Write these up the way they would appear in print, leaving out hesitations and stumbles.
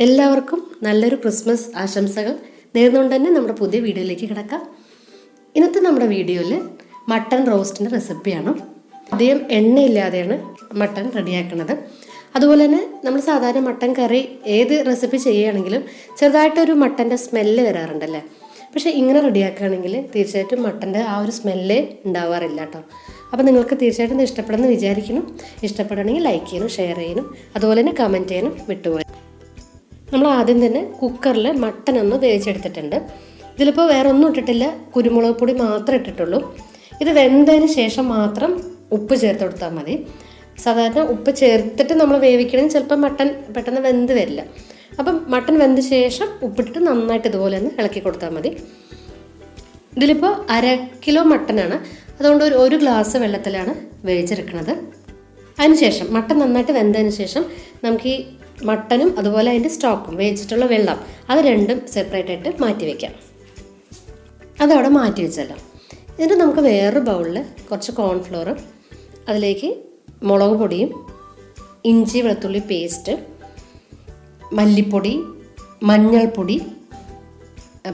എല്ലാവർക്കും നല്ലൊരു ക്രിസ്മസ് ആശംസകൾ നേർന്നുകൊണ്ട് തന്നെ നമ്മുടെ പുതിയ വീഡിയോയിലേക്ക് കിടക്കാം. ഇന്നത്തെ നമ്മുടെ വീഡിയോയിൽ മട്ടൺ റോസ്റ്റിൻ്റെ റെസിപ്പിയാണ്. അധികം എണ്ണയില്ലാതെയാണ് മട്ടൺ റെഡിയാക്കുന്നത്. അതുപോലെ തന്നെ നമ്മൾ സാധാരണ മട്ടൺ കറി ഏത് റെസിപ്പി ചെയ്യുകയാണെങ്കിലും ചെറുതായിട്ടൊരു മട്ടൻ്റെ സ്മെല്ല് വരാറുണ്ടല്ലേ. പക്ഷേ ഇങ്ങനെ റെഡിയാക്കുകയാണെങ്കിൽ തീർച്ചയായിട്ടും മട്ടൻ്റെ ആ ഒരു സ്മെല്ലേ ഉണ്ടാവാറില്ല കേട്ടോ. അപ്പോൾ നിങ്ങൾക്ക് തീർച്ചയായിട്ടും ഇത് ഇഷ്ടപ്പെടുമെന്ന് വിചാരിക്കണം. ഇഷ്ടപ്പെടണമെങ്കിൽ ലൈക്ക് ചെയ്യാനും ഷെയർ ചെയ്യാനും അതുപോലെ തന്നെ കമൻറ്റ് ചെയ്യാനും വിട്ടുപോയി. നമ്മൾ ആദ്യം തന്നെ കുക്കറിൽ മട്ടൻ ഒന്ന് വേവിച്ചെടുത്തിട്ടുണ്ട്. ഇതിലിപ്പോൾ വേറെ ഒന്നും ഇട്ടിട്ടില്ല, കുരുമുളക് പൊടി മാത്രമേ ഇട്ടിട്ടുള്ളൂ. ഇത് വെന്തതിന് ശേഷം മാത്രം ഉപ്പ് ചേർത്ത് കൊടുത്താൽ മതി. സാധാരണ ഉപ്പ് ചേർത്തിട്ട് നമ്മൾ വേവിക്കണമെങ്കിൽ ചിലപ്പോൾ മട്ടൻ പെട്ടെന്ന് വെന്ത് വരില്ല. അപ്പം മട്ടൻ വെന്ത ശേഷം ഉപ്പിട്ടിട്ട് നന്നായിട്ട് ഇതുപോലെ ഒന്ന് ഇളക്കി കൊടുത്താൽ മതി. ഇതിലിപ്പോൾ 1/2 കിലോ മട്ടനാണ്, അതുകൊണ്ട് ഒരു ഗ്ലാസ് വെള്ളത്തിലാണ് വേവിച്ചെടുക്കുന്നത്. അതിനുശേഷം മട്ടൻ നന്നായിട്ട് വെന്തതിന് ശേഷം നമുക്ക് ഈ മട്ടനും അതുപോലെ അതിൻ്റെ സ്റ്റോക്കും വേവിച്ചിട്ടുള്ള വെള്ളം അത് രണ്ടും സെപ്പറേറ്റ് ആയിട്ട് മാറ്റി വയ്ക്കാം. അതവിടെ മാറ്റി വെച്ചല്ലോ. എന്നിട്ട് നമുക്ക് വേറൊരു ബൗളിൽ കുറച്ച് കോൺഫ്ലോർ, അതിലേക്ക് മുളക് പൊടിയും ഇഞ്ചി വെളുത്തുള്ളി പേസ്റ്റ്, മല്ലിപ്പൊടി, മഞ്ഞൾപ്പൊടി,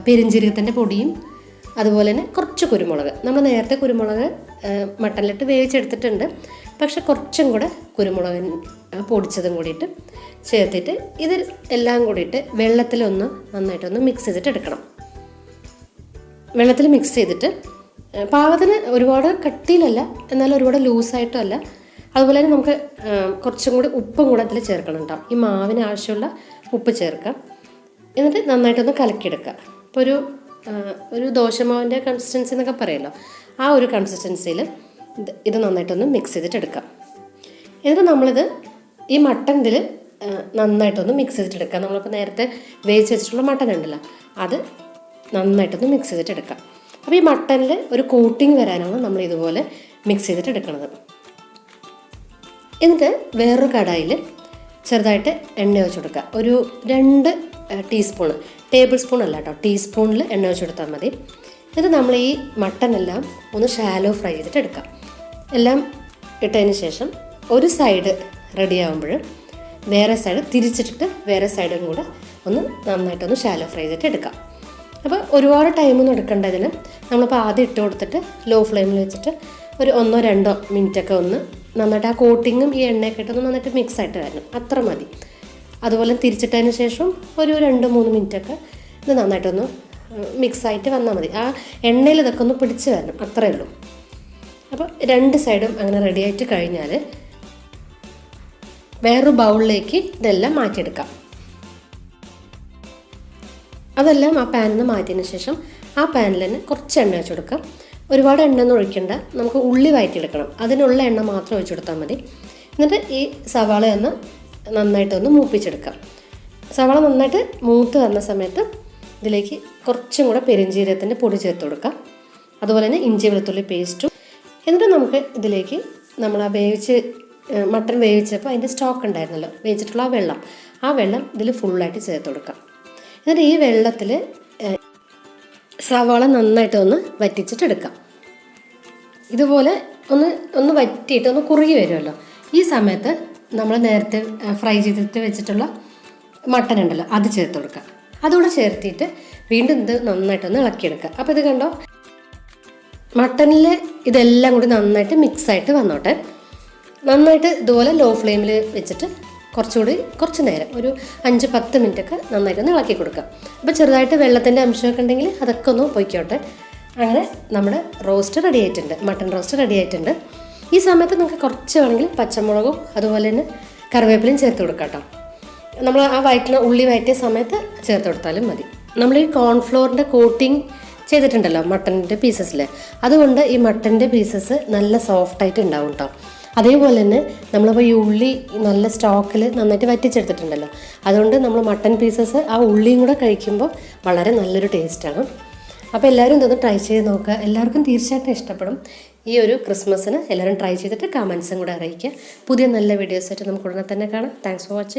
പെരിഞ്ജീരകത്തിൻ്റെ പൊടിയും അതുപോലെ തന്നെ കുറച്ച് കുരുമുളക്. നമ്മൾ നേരത്തെ കുരുമുളക് മട്ടനിലിട്ട് വേവിച്ചെടുത്തിട്ടുണ്ട്, പക്ഷെ കുറച്ചും കൂടെ കുരുമുളക് പൊടിച്ചതും കൂടിയിട്ട് ചേർത്തിട്ട് ഇത് എല്ലാം കൂടിയിട്ട് വെള്ളത്തിലൊന്ന് നന്നായിട്ടൊന്ന് മിക്സ് ചെയ്തിട്ട് എടുക്കണം. വെള്ളത്തിൽ മിക്സ് ചെയ്തിട്ട് പാകത്തിന് ഒരുപാട് കട്ടിയിലല്ല, എന്നാലും ഒരുപാട് ലൂസായിട്ടും അല്ല. അതുപോലെ തന്നെ നമുക്ക് കുറച്ചും കൂടി ഉപ്പും കൂടെ അതിൽ ചേർക്കണം കേട്ടോ. ഈ മാവിന് ആവശ്യമുള്ള ഉപ്പ് ചേർക്കാം. എന്നിട്ട് നന്നായിട്ടൊന്ന് കലക്കിയെടുക്കുക. ഇപ്പോൾ ഒരു ദോശമാവിൻ്റെ കൺസിസ്റ്റൻസി എന്നൊക്കെ പറയുമല്ലോ, ആ ഒരു കൺസിസ്റ്റൻസിയിൽ ഇത് നന്നായിട്ടൊന്ന് മിക്സ് ചെയ്തിട്ട് എടുക്കാം. എന്നിട്ട് നമ്മളിത് ഈ മട്ടൻ ഇതിൽ നന്നായിട്ടൊന്ന് മിക്സ് ചെയ്തിട്ടെടുക്കാം. നമ്മളിപ്പോൾ നേരത്തെ വേവിച്ച് വെച്ചിട്ടുള്ള മട്ടൻ ഉണ്ടല്ലോ, അത് നന്നായിട്ടൊന്ന് മിക്സ് ചെയ്തിട്ടെടുക്കാം. അപ്പോൾ ഈ മട്ടനിൽ ഒരു കോട്ടിങ് വരാനാണ് നമ്മൾ ഇതുപോലെ മിക്സ് ചെയ്തിട്ട് എടുക്കുന്നത്. എന്നിട്ട് വേറൊരു കടായിൽ ചെറുതായിട്ട് എണ്ണ ഒഴിച്ച് കൊടുക്കുക. ഒരു 2 ടീസ്പൂണ്, ടേബിൾ സ്പൂൺ അല്ല കേട്ടോ, ടീസ്പൂണിൽ എണ്ണ ഒഴിച്ച് കൊടുത്താൽ മതി. എന്നിട്ട് നമ്മൾ ഈ മട്ടൻ എല്ലാം ഒന്ന് ഷാലോ ഫ്രൈ ചെയ്തിട്ട് എടുക്കാം. എല്ലാം ഇട്ടതിന് ശേഷം ഒരു സൈഡ് റെഡി ആകുമ്പോൾ വേറെ സൈഡ് തിരിച്ചിട്ടിട്ട് വേറെ സൈഡും കൂടെ ഒന്ന് നന്നായിട്ടൊന്ന് ഷാലോ ഫ്രൈ ചെയ്തിട്ട് എടുക്കാം. അപ്പോൾ ഒരുപാട് ടൈമൊന്നും എടുക്കേണ്ടതിന് നമ്മളിപ്പോൾ ആദ്യം ഇട്ട് കൊടുത്തിട്ട് ലോ ഫ്ലെയിമിൽ വെച്ചിട്ട് ഒരു 1-2 മിനിറ്റൊക്കെ ഒന്ന് നന്നായിട്ട് ആ കോട്ടിങ്ങും ഈ എണ്ണയൊക്കെ ഇട്ടൊന്ന് നന്നായിട്ട് മിക്സ് ആയിട്ട് വരണം, അത്ര മതി. അതുപോലെ തിരിച്ചിട്ടതിന് ശേഷം ഒരു 2-3 മിനിറ്റൊക്കെ ഇത് നന്നായിട്ടൊന്ന് മിക്സായിട്ട് വന്നാൽ മതി. ആ എണ്ണയിൽ ഇതൊക്കെ ഒന്ന് പിടിച്ച് വരണം, അത്രയേ ഉള്ളൂ. അപ്പോൾ 2 സൈഡും അങ്ങനെ റെഡി ആയിട്ട് കഴിഞ്ഞാൽ വേറൊരു ബൗളിലേക്ക് ഇതെല്ലാം മാറ്റിയെടുക്കാം. അതെല്ലാം ആ പാനിൽ നിന്ന് മാറ്റിയതിന് ശേഷം ആ പാനിൽ തന്നെ കുറച്ച് എണ്ണ ഒഴിച്ച് കൊടുക്കാം. ഒരുപാട് എണ്ണ ഒന്നും ഒഴിക്കേണ്ട, നമുക്ക് ഉള്ളി വഴറ്റിയെടുക്കണം, അതിനുള്ള എണ്ണ മാത്രം ഒഴിച്ച് കൊടുത്താൽ മതി. എന്നിട്ട് ഈ സവാള ഒന്ന് നന്നായിട്ടൊന്ന് മൂപ്പിച്ചെടുക്കാം. സവാള നന്നായിട്ട് മൂത്ത് വന്ന സമയത്ത് ഇതിലേക്ക് കുറച്ചും കൂടെ പെരിഞ്ജീരകത്തിൻ്റെ പൊടി ചേർത്ത് കൊടുക്കാം. അതുപോലെ തന്നെ ഇഞ്ചി വെളുത്തുള്ളി പേസ്റ്റും. എന്നിട്ട് നമുക്ക് ഇതിലേക്ക് നമ്മൾ ആ മട്ടൺ വേവിച്ചപ്പോൾ അതിൻ്റെ സ്റ്റോക്ക് ഉണ്ടായിരുന്നല്ലോ, വേവിച്ചിട്ടുള്ള ആ വെള്ളം ഇതിൽ ഫുള്ളായിട്ട് ചേർത്ത് കൊടുക്കാം. എന്നിട്ട് ഈ വെള്ളത്തിൽ സവാള നന്നായിട്ടൊന്ന് വറ്റിച്ചിട്ടെടുക്കാം. ഇതുപോലെ ഒന്ന് വറ്റിയിട്ട് ഒന്ന് കുറുകി വരുമല്ലോ, ഈ സമയത്ത് നമ്മൾ നേരത്തെ ഫ്രൈ ചെയ്തിട്ട് വെച്ചിട്ടുള്ള മട്ടൻ ഉണ്ടല്ലോ അത് ചേർത്ത് കൊടുക്കുക. അതുകൂടെ ചേർത്തിട്ട് വീണ്ടും ഇത് നന്നായിട്ടൊന്ന് ഇളക്കിയെടുക്കുക. അപ്പോൾ ഇത് കണ്ടോ, മട്ടനിൽ ഇതെല്ലാം കൂടി നന്നായിട്ട് മിക്സായിട്ട് വന്നോട്ടെ. നന്നായിട്ട് ഇതുപോലെ ലോ ഫ്ലെയിമിൽ വെച്ചിട്ട് കുറച്ച് നേരം ഒരു 5-10 മിനിറ്റൊക്കെ നന്നായിട്ടൊന്ന് ഇളക്കി കൊടുക്കുക. അപ്പോൾ ചെറുതായിട്ട് വെള്ളത്തിൻ്റെ അംശമൊക്കെ ഉണ്ടെങ്കിൽ അതൊക്കെ ഒന്ന് പൊയ്ക്കോട്ടെ. അങ്ങനെ നമ്മുടെ റോസ്റ്റ് റെഡി ആയിട്ടുണ്ട്, മട്ടൺ റോസ്റ്റ് റെഡി ആയിട്ടുണ്ട്. ഈ സമയത്ത് നമുക്ക് കുറച്ച് വേണമെങ്കിൽ പച്ചമുളകും അതുപോലെ തന്നെ കറിവേപ്പിലയും ചേർത്ത് കൊടുക്കാം കേട്ടോ. നമ്മൾ ആ ഉള്ളി വഴറ്റിയ സമയത്ത് ചേർത്ത് കൊടുത്താലും മതി. നമ്മൾ ഈ കോൺഫ്ലോറിൻ്റെ കോട്ടിങ് ചെയ്തിട്ടുണ്ടല്ലോ മട്ടൻ്റെ പീസസിൽ, അതുകൊണ്ട് ഈ മട്ടൻ്റെ പീസസ് നല്ല സോഫ്റ്റായിട്ട് ഉണ്ടാവും കേട്ടോ. അതേപോലെ തന്നെ നമ്മളിപ്പോൾ ഈ ഉള്ളി നല്ല സ്റ്റോക്കിൽ നന്നായിട്ട് വറ്റിച്ചെടുത്തിട്ടുണ്ടല്ലോ, അതുകൊണ്ട് നമ്മൾ മട്ടൻ പീസസ് ആ ഉള്ളിയും കൂടെ കഴിക്കുമ്പോൾ വളരെ നല്ലൊരു ടേസ്റ്റാണ്. അപ്പോൾ എല്ലാവരും ഇതൊന്ന് ട്രൈ ചെയ്ത് നോക്കുക. എല്ലാവർക്കും തീർച്ചയായിട്ടും ഇഷ്ടപ്പെടും. ഈ ഒരു ക്രിസ്മസിന് എല്ലാവരും ട്രൈ ചെയ്തിട്ട് കമൻസും കൂടെ അറിയിക്കുക. പുതിയ നല്ല വീഡിയോസായിട്ട് നമുക്ക് ഉടനെ തന്നെ കാണാം. Thanks for watching.